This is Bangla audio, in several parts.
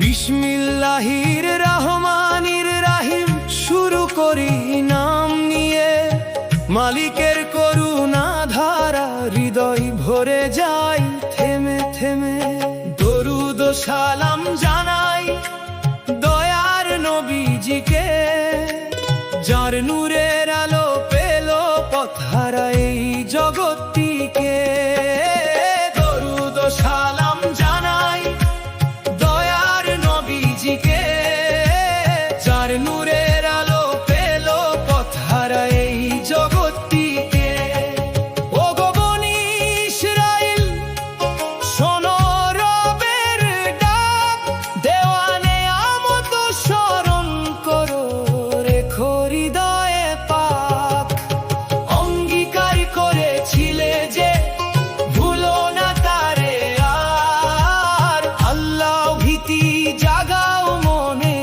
বিসমিল্লাহির রহমানির রহিম শুরু করি নাম নিয়ে, মালিকের করুণা ধারা হৃদয় ভরে যায় থেমে থেমে। দরুদ ও সালাম জানাই দয়ার নবীজিকে, যার নূরের আলো পেল পথহারা এই জগৎটিকে। দরুদ ও সালাম জানাই দয়ার নবীজিকে, যার নূরের আলো পেল পথহারা এই জগৎটিকে। ও গো বনী ইসরাইল শোনো রবের ডাক, দেওয়ানে আমত স্মরণ করো রেখো হৃদয়ে পাক। অঙ্গীকার করেছিলে যে ভুলো না তারে আর, আল্লাহ ভীতি জাগাও মনে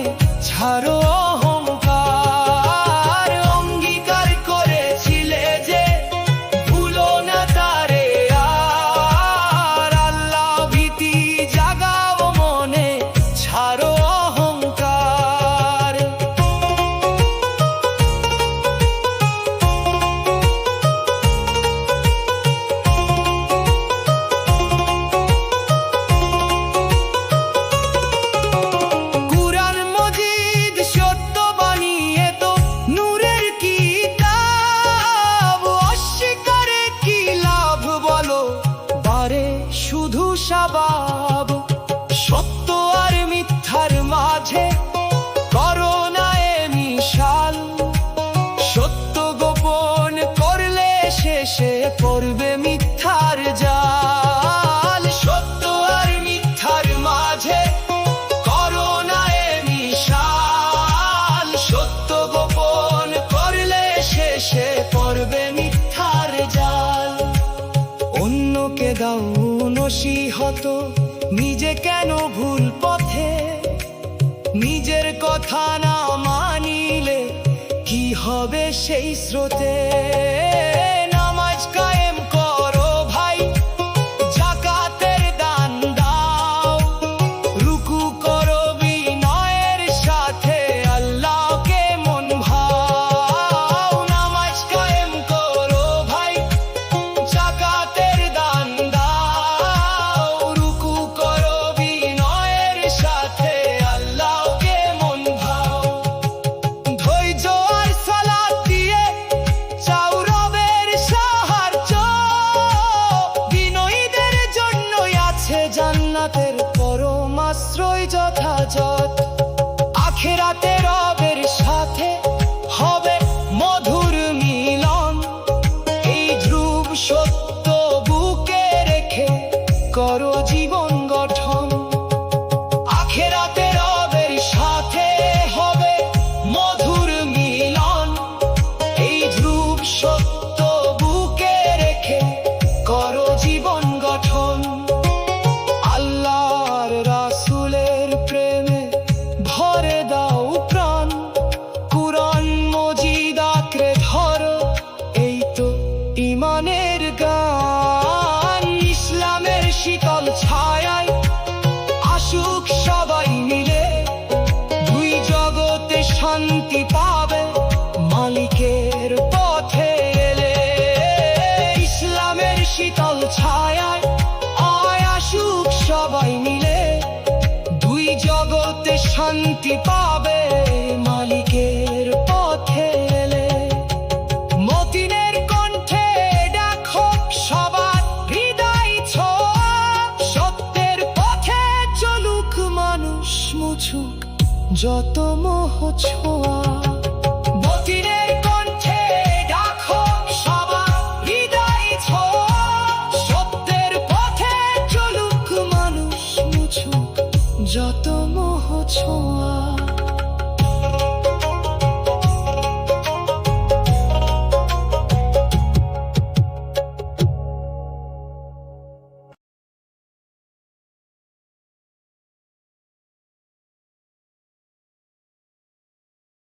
ছাড়ো অহংকার। অঙ্গীকার করেছিলে যে ভুলো না তারে আর, আল্লাহ ভীতি জাগাও মনে ছাড়ো অহংকার। কুরআন মজিদ সত্য বানিয়ে তো নূরের কিতাব, অস্বীকারে কি লাভ বলো বারে শুধু স্বভাব। সত্য আর মিথ্যার মাঝে করো না এ মিশাল, সত্য গোপন করলে শেষে পড়বে মিথ্যার জাল। সত্য আর মিথ্যার মাঝে করো না এ মিশাল, সত্য গোপন করলে শেষে পড়বে মিথ্যার জাল। অন্যকে দাও নসিহত, নিজে কেন ভুল পথে? নিজের কথা না মানিলে কি হবে সেই স্রোতে? নামাজ কায়েম করো ভাই, যাকাতের দান দাও, রুকু করো বিনয়ের সাথে আল্লাহকে মন ভাও। নামাজ কায়েম করো ভাই, যাকাতের দান দাও, রুকু করো বিনয়ের সাথে আল্লাহকে মন ভাও। ধৈর্য আর সালাত দিয়ে চাও রবের সাহায্য, বিনয়ীদের জন্যই আছে জান্নাতের পরম আশ্রয় যথাযথ। আখিরাতে রবের সাথে হবে মধুর মিলন, এই ধ্রুব সত্য বুকে রেখে করো জীবন গঠন। আখিরাতে রবের সাথে হবে মধুর মিলন, এই ধ্রুব সত্য বুকে রেখে করো জীবন গঠন। আল্লাহর রাসূলের প্রেমে ভরে দাও প্রাণ, কুরআন মজিদ আঁকড়ে ধরো এই তো ঈমানের গান। ইসলামের শীতল ছায়ায় আসুক সবাই মিলে, দুই জগতে শান্তি পাবে মালিকের পথে এলে। ইসলামের শীতল ছায়ায় আসুক সবাই মিলে, দুই জগতে শান্তি পাবে মালিকের পথে এলে। মতিনের কণ্ঠে ডাকো সবার হৃদয় ছোঁয়া, সত্যের পথে চলুক মানুষ, মুছুক যত মোহ ছোঁয়া। মতিনের কণ্ঠে ডাকো সবার হৃদয় ছোঁয়া, সত্যের পথে চলুক মানুষ, মুছুক যত মোহ ছোঁয়া